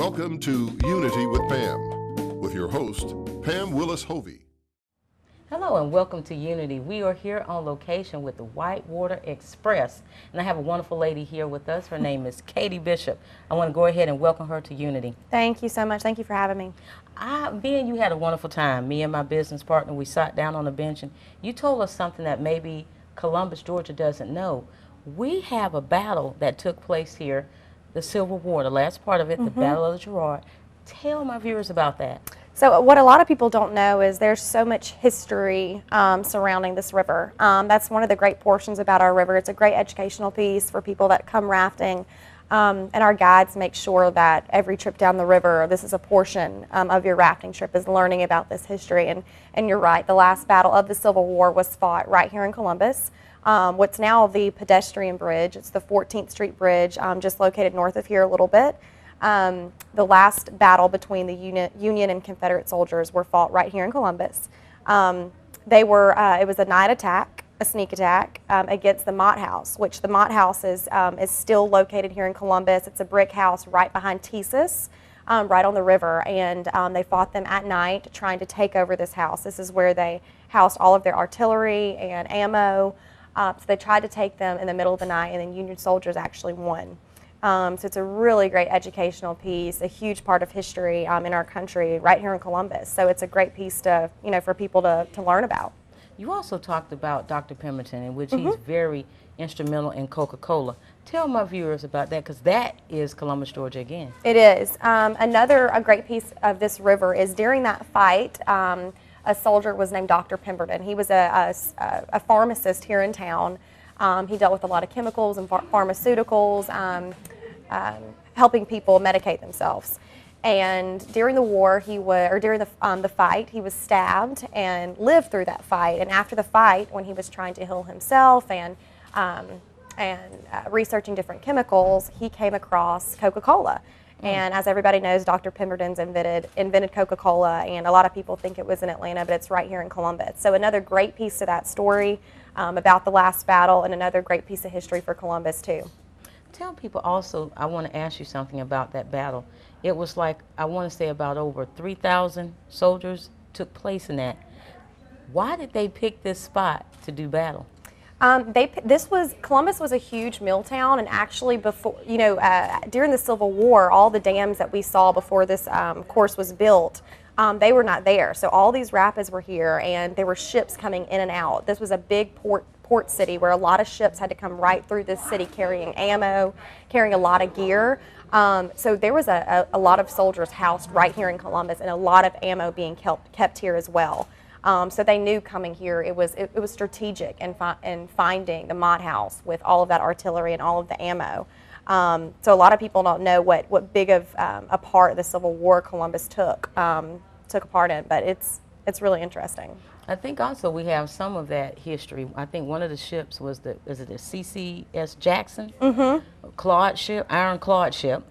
Welcome to Unity with Pam, with your host, Pam Willis-Hovey. Hello and welcome to Unity. We are here on location with the Whitewater Express, and I have a wonderful lady here with us. Her name is Katie Bishop. I want to go ahead and welcome her to Unity. Thank you so much. Thank you for having me. Me and you had a wonderful time. Me and my business partner, we sat down on a bench, and you told us something that maybe Columbus, Georgia doesn't know. We have a battle that took place here, the Civil War, the last part of it, the Battle of the Girard. Tell my viewers about that. So what a lot of people don't know is there's so much history surrounding this river. That's one of the great portions about our river. It's a great educational piece for people that come rafting. And our guides make sure that every trip down the river, this is a portion of your rafting trip, is learning about this history. And you're right, the last battle of the Civil War was fought right here in Columbus. What's now the pedestrian bridge. It's the 14th Street Bridge, just located north of here a little bit. The last battle between the Union and Confederate soldiers were fought right here in Columbus. It was a night attack, a sneak attack against the Mott House, which the Mott House is still located here in Columbus. It's a brick house right behind Thesis, right on the river, and they fought them at night trying to take over this house. This is where they housed all of their artillery and ammo. So they tried to take them in the middle of the night, and then Union soldiers actually won. So it's a really great educational piece, a huge part of history in our country, right here in Columbus. So it's a great piece to, for people to learn about. You also talked about Dr. Pemberton, in which he's very instrumental in Coca-Cola. Tell my viewers about that, because that is Columbus, Georgia again. It is. A great piece of this river is during that fight, a soldier was named Dr. Pemberton. He was a pharmacist here in town. He dealt with a lot of chemicals and pharmaceuticals, helping people medicate themselves. And during the war, during the fight, he was stabbed and lived through that fight. And after the fight, when he was trying to heal himself and researching different chemicals, he came across Coca-Cola. And as everybody knows, Dr. Pemberton's invented Coca-Cola, and a lot of people think it was in Atlanta, but it's right here in Columbus. So another great piece to that story about the last battle, and another great piece of history for Columbus too. Tell people also, I want to ask you something about that battle. It was like, I want to say about over 3,000 soldiers took place in that. Why did they pick this spot to do battle? Columbus was a huge mill town, and actually before, during the Civil War, all the dams that we saw before this course was built, they were not there. So all these rapids were here, and there were ships coming in and out. This was a big port city where a lot of ships had to come right through this city carrying ammo, carrying a lot of gear. So there was a lot of soldiers housed right here in Columbus, and a lot of ammo being kept here as well. So they knew coming here it was strategic in finding the Mott House with all of that artillery and all of the ammo. So a lot of people don't know what big of a part the Civil War Columbus took a part in, but it's really interesting. I think also we have some of that history. I think one of the ships was the CCS Jackson, Claude ship, ironclad ship.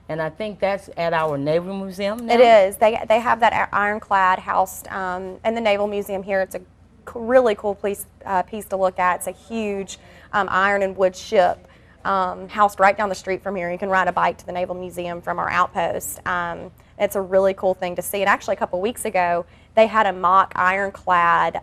And I think that's at our Naval Museum now. It is. They have that ironclad housed in the Naval Museum here. It's a really cool piece to look at. It's a huge iron and wood ship housed right down the street from here. You can ride a bike to the Naval Museum from our outpost. It's a really cool thing to see. And actually a couple weeks ago, they had a mock ironclad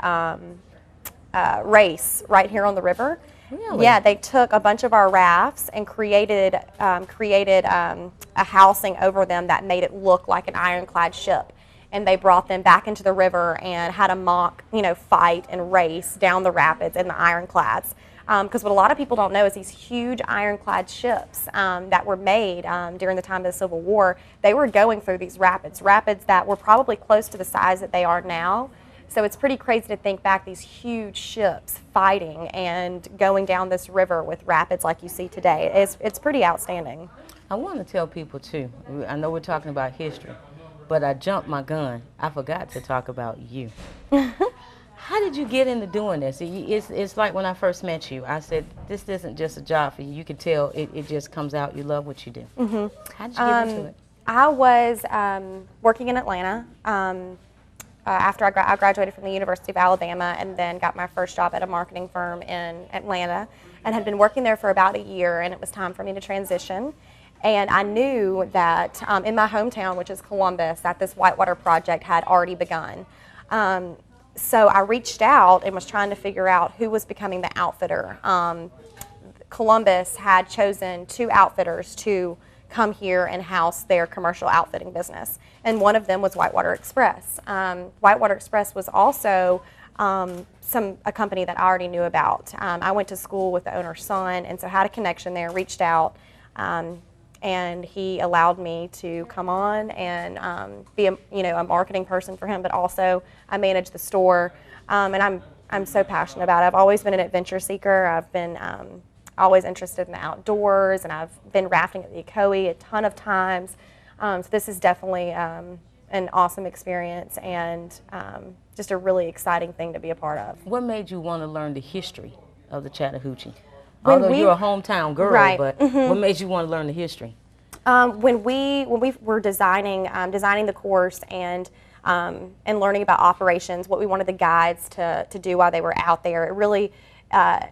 race right here on the river. Really? Yeah, they took a bunch of our rafts and created a housing over them that made it look like an ironclad ship. And they brought them back into the river and had a mock, fight and race down the rapids in the ironclads. Because what a lot of people don't know is these huge ironclad ships that were made during the time of the Civil War, they were going through these rapids that were probably close to the size that they are now. So it's pretty crazy to think back, these huge ships fighting and going down this river with rapids like you see today. It's pretty outstanding. I want to tell people too, I know we're talking about history, but I jumped my gun. I forgot to talk about you. How did you get into doing this? It's like when I first met you, I said, this isn't just a job for you. You can tell it just comes out. You love what you do. How did you get into it? I was working in Atlanta after I graduated from the University of Alabama, and then got my first job at a marketing firm in Atlanta, and had been working there for about a year, and it was time for me to transition. And I knew that in my hometown, which is Columbus, that this Whitewater project had already begun. So I reached out and was trying to figure out who was becoming the outfitter. Columbus had chosen 2 outfitters to come here and house their commercial outfitting business, and one of them was Whitewater Express. Whitewater Express was also a company that I already knew about. I went to school with the owner's son, and so had a connection there, reached out, and he allowed me to come on and be a marketing person for him, but also I manage the store, and I'm so passionate about it. I've always been an adventure seeker. I've been always interested in the outdoors, and I've been rafting at the Ocoee a ton of times. So this is definitely an awesome experience, and just a really exciting thing to be a part of. What made you want to learn the history of the Chattahoochee? Although you're a hometown girl, right. But what made you want to learn the history? When we were designing the course and learning about operations, what we wanted the guides to do while they were out there, it really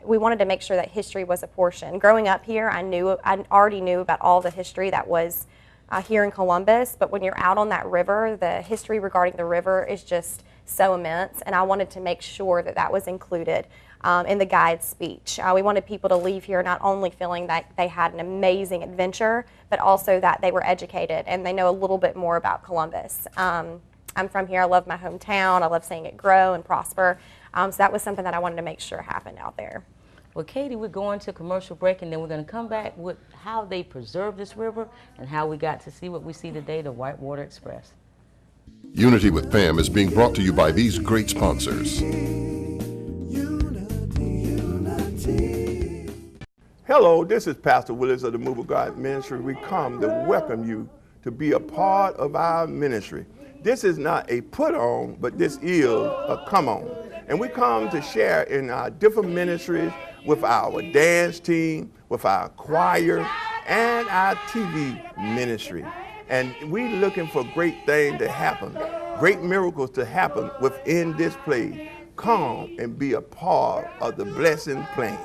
we wanted to make sure that history was a portion. Growing up here, I already knew about all the history that was here in Columbus, but when you're out on that river, the history regarding the river is just so immense, and I wanted to make sure that that was included in the guide's speech. We wanted people to leave here not only feeling that they had an amazing adventure, but also that they were educated and they know a little bit more about Columbus. I'm from here. I love my hometown. I love seeing it grow and prosper. So that was something that I wanted to make sure happened out there. Well, Katie, we're going to commercial break, and then we're going to come back with how they preserve this river and how we got to see what we see today, the Whitewater Express. Unity with Pam is being brought to you by these great sponsors. Hello, this is Pastor Willis of the Move of God Ministry. We come to welcome you to be a part of our ministry. This is not a put on, but this is a come on. And we come to share in our different ministries with our dance team, with our choir, and our TV ministry. And we're looking for great things to happen, great miracles to happen within this place. Come and be a part of the blessing plan.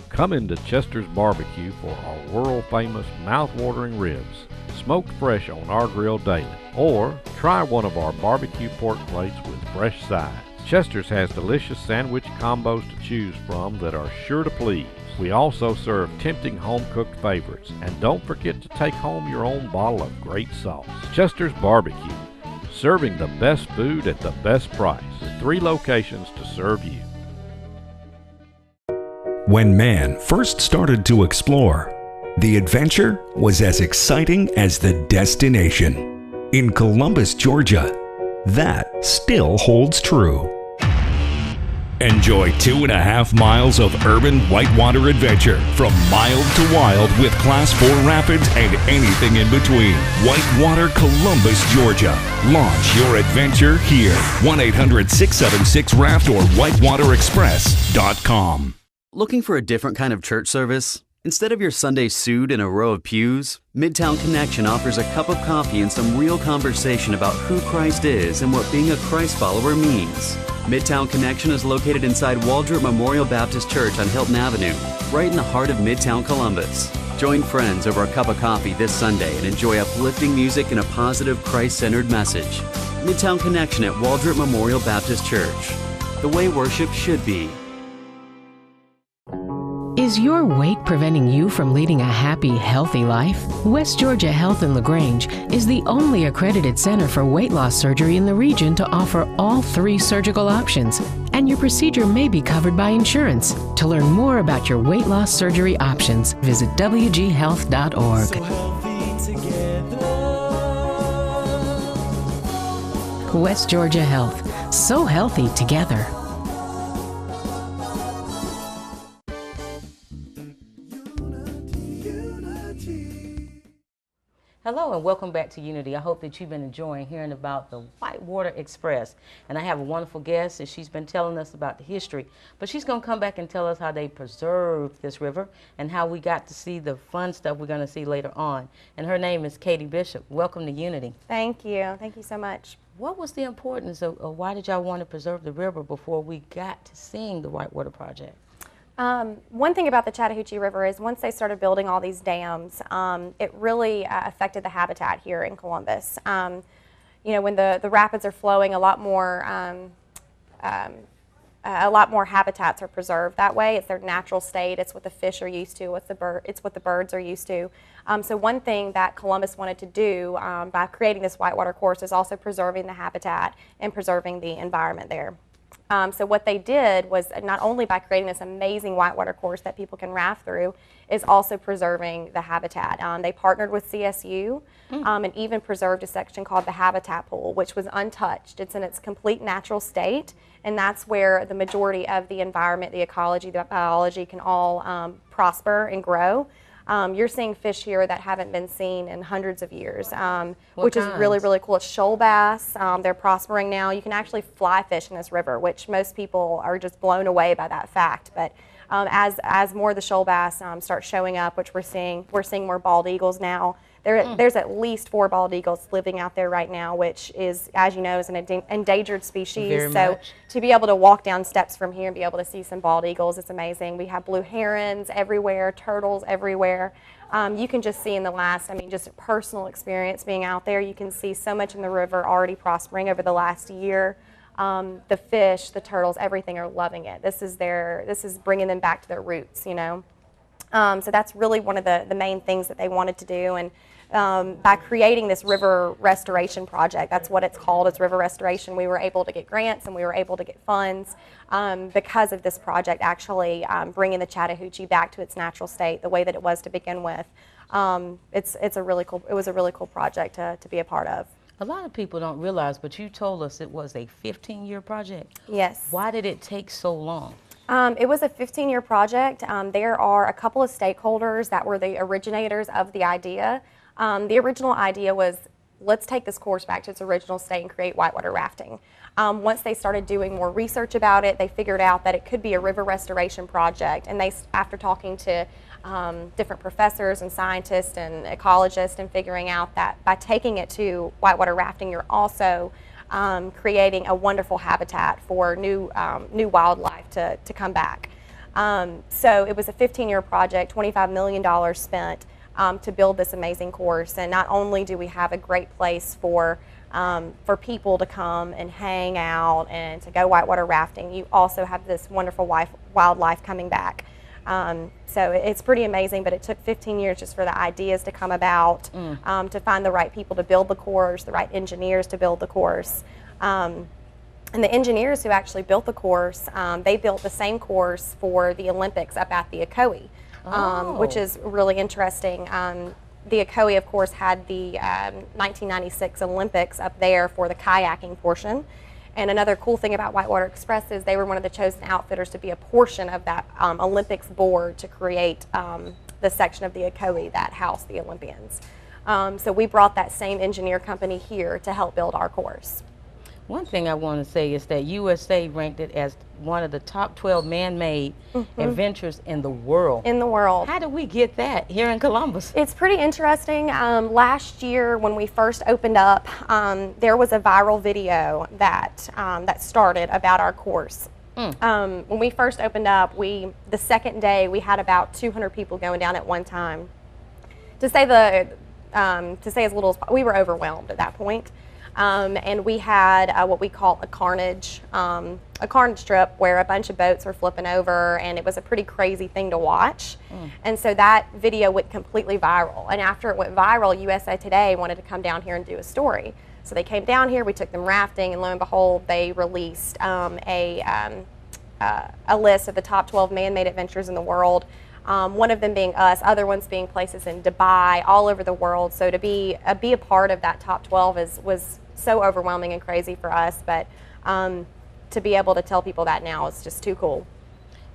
Come into Chester's Barbecue for our world-famous mouth-watering ribs, smoked fresh on our grill daily. Or try one of our barbecue pork plates with fresh sides. Chester's has delicious sandwich combos to choose from that are sure to please. We also serve tempting home-cooked favorites. And don't forget to take home your own bottle of great sauce. Chester's Barbecue, serving the best food at the best price, with 3 locations to serve you. When man first started to explore, the adventure was as exciting as the destination. In Columbus, Georgia, that still holds true. Enjoy 2.5 miles of urban whitewater adventure from mild to wild with Class 4 rapids and anything in between. Whitewater, Columbus, Georgia. Launch your adventure here. 1-800-676-RAFT or whitewaterexpress.com. Looking for a different kind of church service? Instead of your Sunday suit in a row of pews, Midtown Connection offers a cup of coffee and some real conversation about who Christ is and what being a Christ follower means. Midtown Connection is located inside Waldrop Memorial Baptist Church on Hilton Avenue, right in the heart of Midtown Columbus. Join friends over a cup of coffee this Sunday and enjoy uplifting music and a positive Christ-centered message. Midtown Connection at Waldrop Memorial Baptist Church. The way worship should be. Is your weight preventing you from leading a happy, healthy life? West Georgia Health in LaGrange is the only accredited center for weight loss surgery in the region to offer all 3 surgical options, and your procedure may be covered by insurance. To learn more about your weight loss surgery options, visit wghealth.org. West Georgia Health. So healthy together. Hello and welcome back to Unity. I hope that you've been enjoying hearing about the Whitewater Express. And I have a wonderful guest, and she's been telling us about the history. But she's going to come back and tell us how they preserved this river and how we got to see the fun stuff we're going to see later on. And her name is Katie Bishop. Welcome to Unity. Thank you. Thank you so much. What was the importance of why did y'all want to preserve the river before we got to seeing the Whitewater Project? One thing about the Chattahoochee River is once they started building all these dams, it really affected the habitat here in Columbus. You know, when the rapids are flowing, a lot more habitats are preserved that way. It's their natural state. It's what the fish are used to. It's what the birds are used to. So one thing that Columbus wanted to do by creating this whitewater course is also preserving the habitat and preserving the environment there. So what they did was not only by creating this amazing whitewater course that people can raft through, is also preserving the habitat. They partnered with CSU and even preserved a section called the Habitat Pool, which was untouched. It's in its complete natural state, and that's where the majority of the environment, the ecology, the biology can all prosper and grow. You're seeing fish here that haven't been seen in hundreds of years, which is really, really cool. It's shoal bass. They're prospering now. You can actually fly fish in this river, which most people are just blown away by that fact. But as more of the shoal bass start showing up, which we're seeing more bald eagles now. There's at least 4 bald eagles living out there right now, which is, as you know, is an endangered species. Very so much. To be able to walk down steps from here and be able to see some bald eagles, it's amazing. We have blue herons everywhere, turtles everywhere. You can just see in the last, just personal experience being out there, you can see so much in the river already prospering over the last year. The fish, the turtles, everything are loving it. This is bringing them back to their roots, you know. So that's really one of the main things that they wanted to do. And by creating this river restoration project, that's what it's called, it's river restoration, we were able to get grants and we were able to get funds because of this project actually bringing the Chattahoochee back to its natural state, the way that it was to begin with. It was a really cool project to be a part of. A lot of people don't realize, but you told us it was a 15-year project. Yes. Why did it take so long? It was a 15-year project. There are a couple of stakeholders that were the originators of the idea. The original idea was, let's take this course back to its original state and create whitewater rafting. Once they started doing more research about it, they figured out that it could be a river restoration project. And after talking to different professors and scientists and ecologists and figuring out that by taking it to whitewater rafting, you're also creating a wonderful habitat for new wildlife to come back. So it was a 15-year project, $25 million spent to build this amazing course. And not only do we have a great place for people to come and hang out and to go whitewater rafting, you also have this wonderful wildlife coming back. So it's pretty amazing, but it took 15 years just for the ideas to come about, to find the right people to build the course, the right engineers to build the course. And the engineers who actually built the course, they built the same course for the Olympics up at the Ocoee, which is really interesting. The Ocoee, of course, had the 1996 Olympics up there for the kayaking portion. And another cool thing about Whitewater Express is they were one of the chosen outfitters to be a portion of that Olympics board to create the section of the Ocoee that housed the Olympians. So we brought that same engineer company here to help build our course. One thing I want to say is that USA ranked it as one of the top 12 man-made adventures in the world. In the world. How did we get that here in Columbus? It's pretty interesting. Last year when we first opened up, there was a viral video that started about our course. When we first opened up, the second day we had about 200 people going down at one time. To say as little as we were overwhelmed at that point. And we had what we call a carnage trip where a bunch of boats were flipping over, and it was a pretty crazy thing to watch. And so that video went completely viral. And after it went viral, USA Today wanted to come down here and do a story. So they came down here, we took them rafting, and lo and behold, they released a list of the top 12 man-made adventures in the world. One of them being us, other ones being places in Dubai, all over the world. So to be a part of that top 12 was so overwhelming and crazy for us, but to be able to tell people that now is just too cool.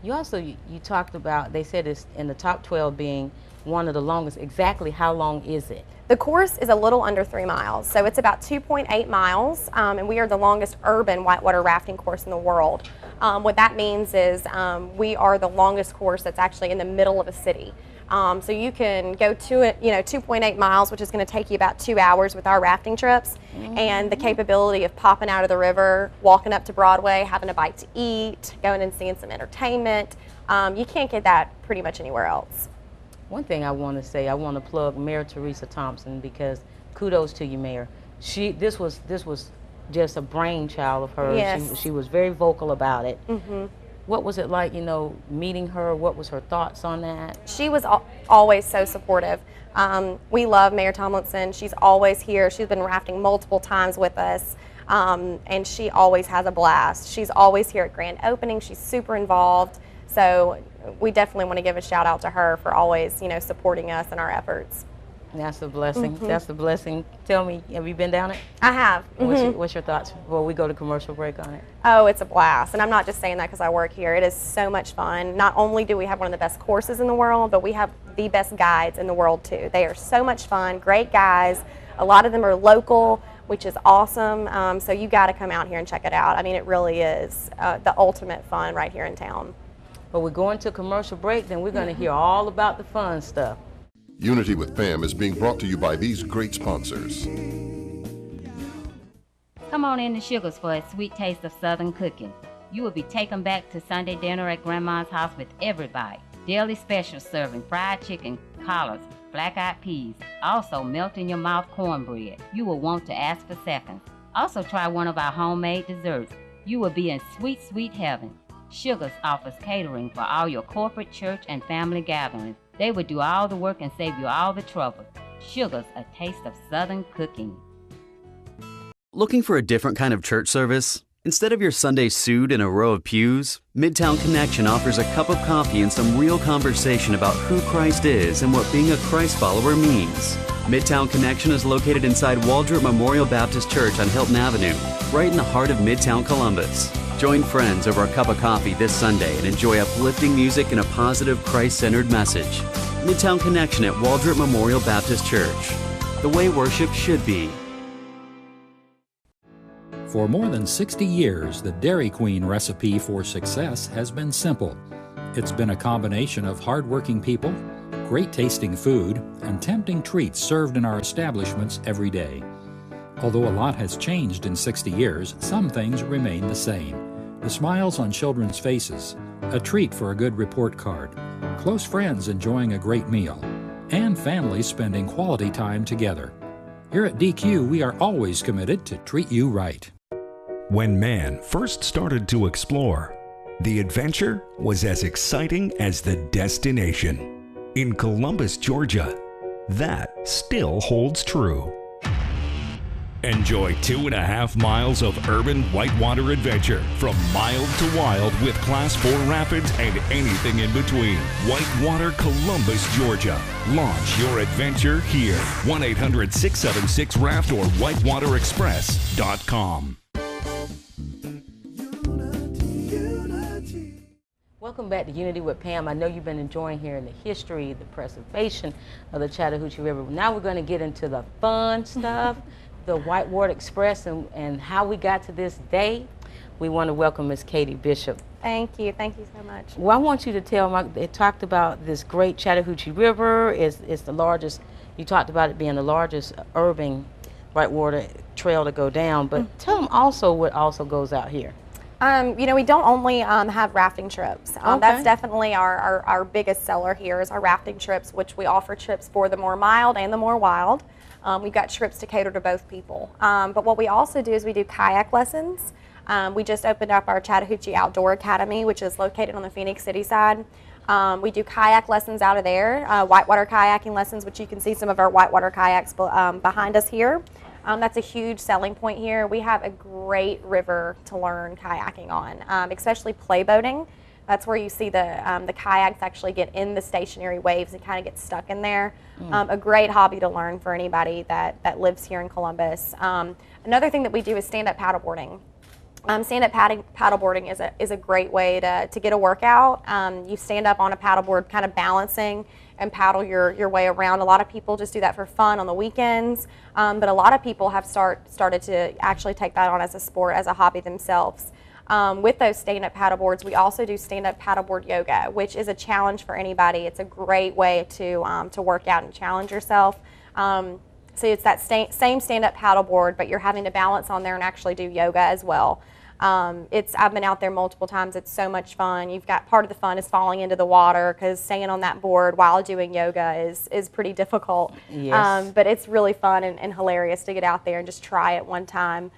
You also, you talked about, they said it's in the top 12 being one of the longest. Exactly how long is it? The course is a little under 3 miles, so it's about 2.8 miles, and we are the longest urban whitewater rafting course in the world. What that means is we are the longest course that's actually in the middle of a city. So you can go to it, 2.8 miles, which is going to take you about 2 hours with our rafting trips, and the capability of popping out of the river, walking up to Broadway, having a bite to eat, going and seeing some entertainment. You can't get that pretty much anywhere else. One thing I want to say, I want to plug Mayor Teresa Thompson, because kudos to you, Mayor. This was just a brainchild of hers. Yes. She was very vocal about it. Mm-hmm. What was it like, meeting her? What was her thoughts on that? She was always so supportive. We love Mayor Tomlinson. She's always here. She's been rafting multiple times with us, and she always has a blast. She's always here at grand opening. She's super involved. So we definitely want to give a shout out to her for always, supporting us in our efforts. That's a blessing. That's a blessing. Tell me, have you been down it? I have. What's your thoughts before we go to commercial break on it? Oh, it's a blast. And I'm not just saying that because I work here. It is so much fun. Not only do we have one of the best courses in the world, but we have the best guides in the world too. They are so much fun, great guys. A lot of them are local, which is awesome. So you got to come out here and check it out. I mean, it really is the ultimate fun right here in town. But we're going to commercial break, then we're going to hear all about the fun stuff. Unity with Pam is being brought to you by these great sponsors. Come on in to Sugars for a sweet taste of Southern cooking. You will be taken back to Sunday dinner at Grandma's house with every bite. Daily specials serving fried chicken, collards, black-eyed peas, also melt-in-your-mouth cornbread. You will want to ask for seconds. Also try one of our homemade desserts. You will be in sweet, sweet heaven. Sugars offers catering for all your corporate, church, and family gatherings. They will do all the work and save you all the trouble. Sugars, a taste of Southern cooking. Looking for a different kind of church service? Instead of your Sunday suit in a row of pews, Midtown Connection offers a cup of coffee and some real conversation about who Christ is and what being a Christ follower means. Midtown Connection is located inside Waldrop Memorial Baptist Church on Hilton Avenue, right in the heart of Midtown Columbus. Join friends over a cup of coffee this Sunday and enjoy uplifting music and a positive Christ-centered message. Midtown Connection at Waldrop Memorial Baptist Church. The way worship should be. For more than 60 years, the Dairy Queen recipe for success has been simple. It's been a combination of hardworking people, great tasting food, and tempting treats served in our establishments every day. Although a lot has changed in 60 years, some things remain the same. The smiles on children's faces, a treat for a good report card, close friends enjoying a great meal, and families spending quality time together. Here at DQ, we are always committed to treat you right. When man first started to explore, the adventure was as exciting as the destination. In Columbus, Georgia, that still holds true. Enjoy 2.5 miles of urban whitewater adventure from mild to wild with Class 4 rapids and anything in between. Whitewater, Columbus, Georgia. Launch your adventure here. 1-800-676-RAFT or whitewaterexpress.com. Welcome back to Unity with Pam. I know you've been enjoying hearing the history, the preservation of the Chattahoochee River. Now we're going to get into the fun stuff. The Whitewater Express and how we got to this day. We want to welcome Miss Katie Bishop. Thank you so much. Well, I want you to tell they talked about this great Chattahoochee River. It's the largest, you talked about it being the largest urban whitewater trail to go down, but tell them also what also goes out here. We don't only have rafting trips. Okay. That's definitely our biggest seller here is our rafting trips, which we offer trips for the more mild and the more wild. We've got trips to cater to both people. But what we also do is we do kayak lessons. We just opened up our Chattahoochee Outdoor Academy, which is located on the Phoenix City side. We do kayak lessons out of there, whitewater kayaking lessons, which you can see some of our whitewater kayaks behind us here. That's a huge selling point here. We have a great river to learn kayaking on, especially play boating. That's where you see the kayaks actually get in the stationary waves and kind of get stuck in there. A great hobby to learn for anybody that lives here in Columbus. Another thing that we do is stand-up paddleboarding. Stand-up paddleboarding is a great way to get a workout. You stand up on a paddleboard kind of balancing and paddle your way around. A lot of people just do that for fun on the weekends, but a lot of people have started to actually take that on as a sport, as a hobby themselves. With those stand-up paddleboards, we also do stand-up paddleboard yoga, which is a challenge for anybody. It's a great way to work out and challenge yourself. So it's that same stand-up paddleboard, but you're having to balance on there and actually do yoga as well. I've been out there multiple times. It's so much fun. You've got part of the fun is falling into the water, because staying on that board while doing yoga is pretty difficult. Yes. But it's really fun and hilarious to get out there and just try it one time.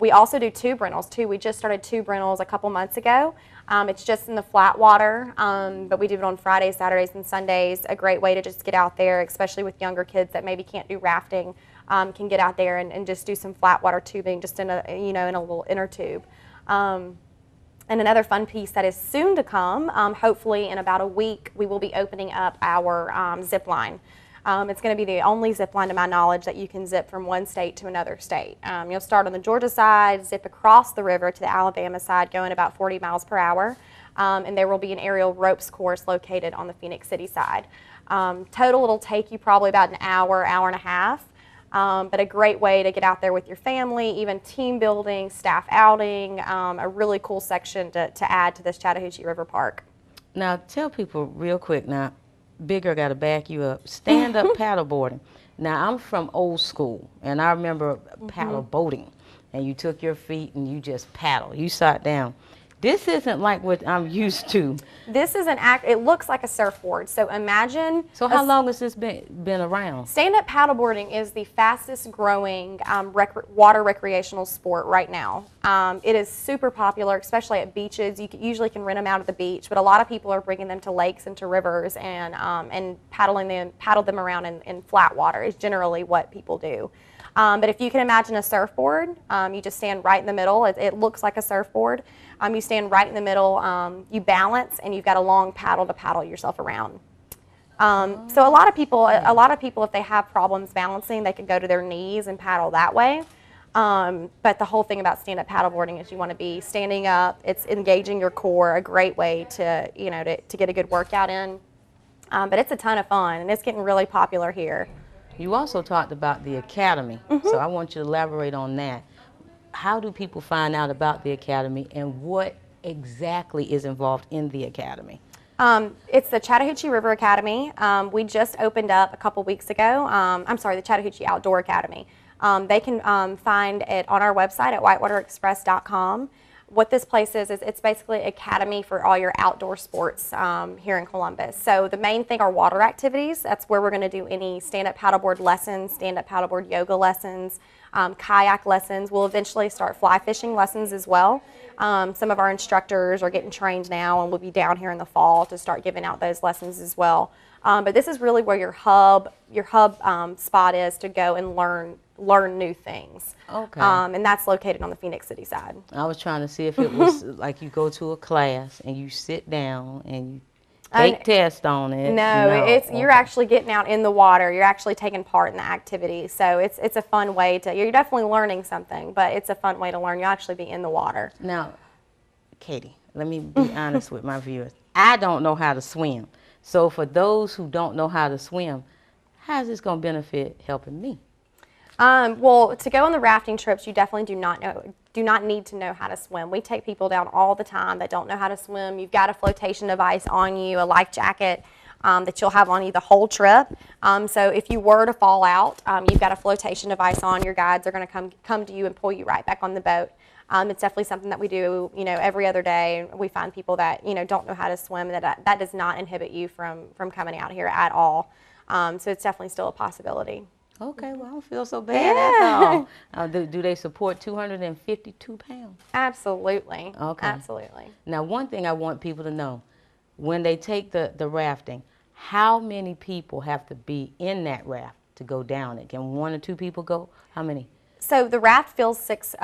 We also do tube rentals too. We just started tube rentals a couple months ago. It's just in the flat water, but we do it on Fridays, Saturdays, and Sundays. A great way to just get out there, especially with younger kids that maybe can't do rafting, can get out there and just do some flat water tubing just in a little inner tube. And another fun piece that is soon to come, hopefully in about a week, we will be opening up our zip line. It's going to be the only zip line, to my knowledge, that you can zip from one state to another state. You'll start on the Georgia side, zip across the river to the Alabama side, going about 40 miles per hour. And there will be an aerial ropes course located on the Phoenix City side. Total, it'll take you probably about an hour, hour and a half. But a great way to get out there with your family, even team building, staff outing, a really cool section to add to this Chattahoochee River Park. Now, tell people real quick now, Bigger got to back you up. Stand-up paddleboarding. Now, I'm from old school, and I remember paddle boating, and you took your feet and you just paddle. You sat down. This isn't like what I'm used to. This is it looks like a surfboard. So imagine. So how long has this been around? Stand-up paddleboarding is the fastest growing water recreational sport right now. It is super popular, especially at beaches. You usually can rent them out at the beach, but a lot of people are bringing them to lakes and to rivers and paddle them around in flat water is generally what people do. But if you can imagine a surfboard, you just stand right in the middle. It looks like a surfboard. You stand right in the middle, you balance, and you've got a long paddle to paddle yourself around. So a lot of people, if they have problems balancing, they can go to their knees and paddle that way. But the whole thing about stand-up paddleboarding is you want to be standing up. It's engaging your core, a great way to get a good workout in. But it's a ton of fun, and it's getting really popular here. You also talked about the academy, so I want you to elaborate on that. How do people find out about the academy, and what exactly is involved in the academy? It's the Chattahoochee River Academy. We just opened up a couple weeks ago. The Chattahoochee Outdoor Academy. They can find it on our website at whitewaterexpress.com. What this place is it's basically an academy for all your outdoor sports here in Columbus. So the main thing are water activities. That's where we're going to do any stand-up paddleboard lessons, stand-up paddleboard yoga lessons, kayak lessons. We'll eventually start fly fishing lessons as well. Some of our instructors are getting trained now, and we'll be down here in the fall to start giving out those lessons as well. But this is really where your hub spot is to go and learn new things. Okay. And that's located on the Phoenix City side. I was trying to see if it was like you go to a class and you sit down and you take tests on it. No, you're actually getting out in the water. You're actually taking part in the activity. So it's a fun way you're definitely learning something, but it's a fun way to learn. You'll actually be in the water. Now, Katie, let me be honest with my viewers. I don't know how to swim. So for those who don't know how to swim, how is this going to benefit helping me? Well, to go on the rafting trips, you definitely do not need to know how to swim. We take people down all the time that don't know how to swim. You've got a flotation device on you, a life jacket that you'll have on you the whole trip. So if you were to fall out, you've got a flotation device on. Your guides are going to come to you and pull you right back on the boat. It's definitely something that we do, every other day. We find people that, don't know how to swim. That does not inhibit you from coming out here at all. So it's definitely still a possibility. Okay, well, I don't feel so bad at all. Do they support 252 pounds? Absolutely. Okay. Absolutely. Now, one thing I want people to know, when they take the rafting, how many people have to be in that raft to go down it? Can 1 or 2 people go? How many? So the raft fills six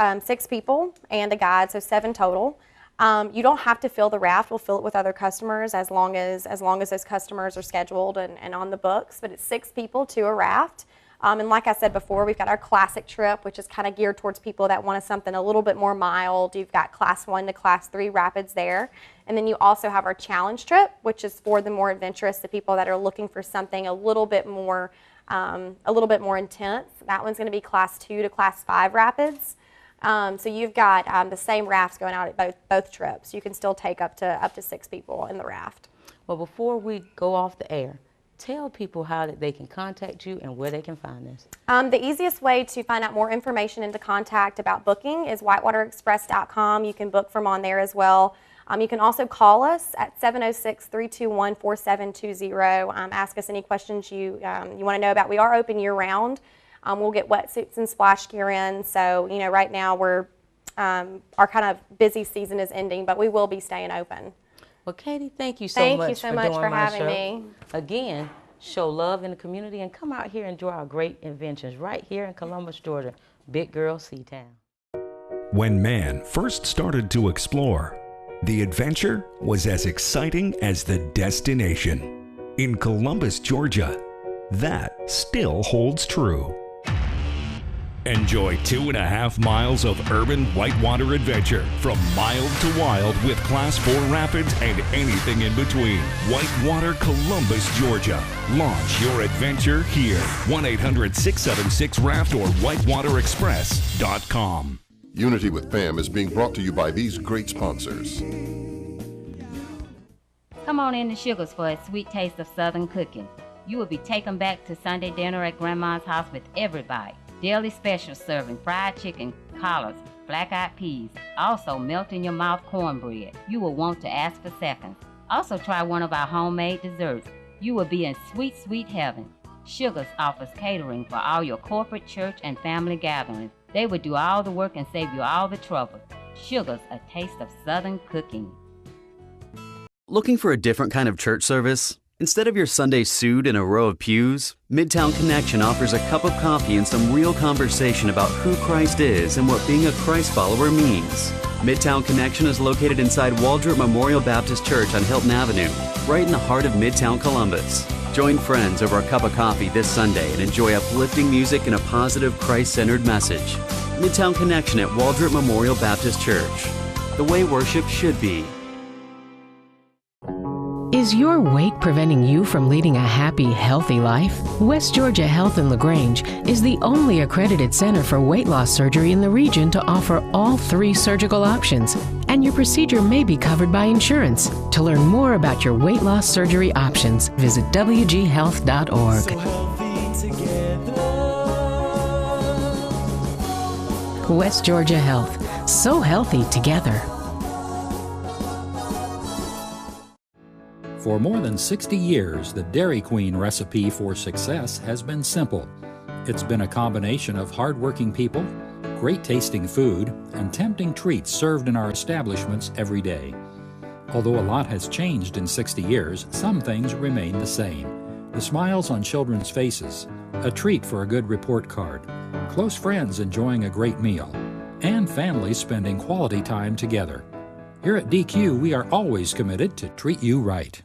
people and a guide, so 7 total. You don't have to fill the raft. We'll fill it with other customers as long as those customers are scheduled and on the books. But it's 6 people to a raft. And like I said before, we've got our classic trip, which is kind of geared towards people that want something a little bit more mild. You've got class 1 to class 3 rapids there. And then you also have our challenge trip, which is for the more adventurous, the people that are looking for something a little bit more intense. That one's going to be class 2 to class 5 rapids. So you've got the same rafts going out at both trips. You can still take up to 6 people in the raft. Well, before we go off the air, tell people how they can contact you and where they can find this. The easiest way to find out more information and to contact about booking is whitewaterexpress.com. You can book from on there as well. You can also call us at 706-321-4720. Ask us any questions you want to know about. We are open year-round. We'll get wetsuits and splash gear in. So, right now our kind of busy season is ending, but we will be staying open. Well, Katie, thank you so much for doing for my having show. me. Again, show love in the community and come out here and enjoy our great inventions right here in Columbus, Georgia. Big Girl Sea Town. When man first started to explore, the adventure was as exciting as the destination. In Columbus, Georgia, that still holds true. Enjoy 2.5 miles of urban whitewater adventure from mild to wild with Class 4 rapids and anything in between. Whitewater, Columbus, Georgia. Launch your adventure here. 1-800-676-RAFT or whitewaterexpress.com. Unity with Pam is being brought to you by these great sponsors. Come on in to Sugar's for a sweet taste of Southern cooking. You will be taken back to Sunday dinner at Grandma's house with everybody. Daily specials serving fried chicken, collards, black-eyed peas, also melt-in-your-mouth cornbread. You will want to ask for seconds. Also try one of our homemade desserts. You will be in sweet, sweet heaven. Sugar's offers catering for all your corporate, church, and family gatherings. They will do all the work and save you all the trouble. Sugar's, a taste of Southern cooking. Looking for a different kind of church service? Instead of your Sunday suit in a row of pews, Midtown Connection offers a cup of coffee and some real conversation about who Christ is and what being a Christ follower means. Midtown Connection is located inside Waldrop Memorial Baptist Church on Hilton Avenue, right in the heart of Midtown Columbus. Join friends over a cup of coffee this Sunday and enjoy uplifting music and a positive Christ-centered message. Midtown Connection at Waldrop Memorial Baptist Church. The way worship should be. Is your weight preventing you from leading a happy, healthy life? West Georgia Health in LaGrange is the only accredited center for weight loss surgery in the region to offer all 3 surgical options, and your procedure may be covered by insurance. To learn more about your weight loss surgery options, visit wghealth.org. So healthy together. West Georgia Health. So healthy together. For more than 60 years, the Dairy Queen recipe for success has been simple. It's been a combination of hardworking people, great tasting food, and tempting treats served in our establishments every day. Although a lot has changed in 60 years, some things remain the same. The smiles on children's faces, a treat for a good report card, close friends enjoying a great meal, and families spending quality time together. Here at DQ, we are always committed to treat you right.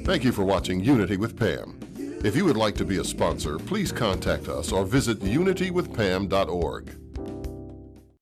Thank you for watching Unity with Pam. If you would like to be a sponsor, please contact us or visit unitywithpam.org.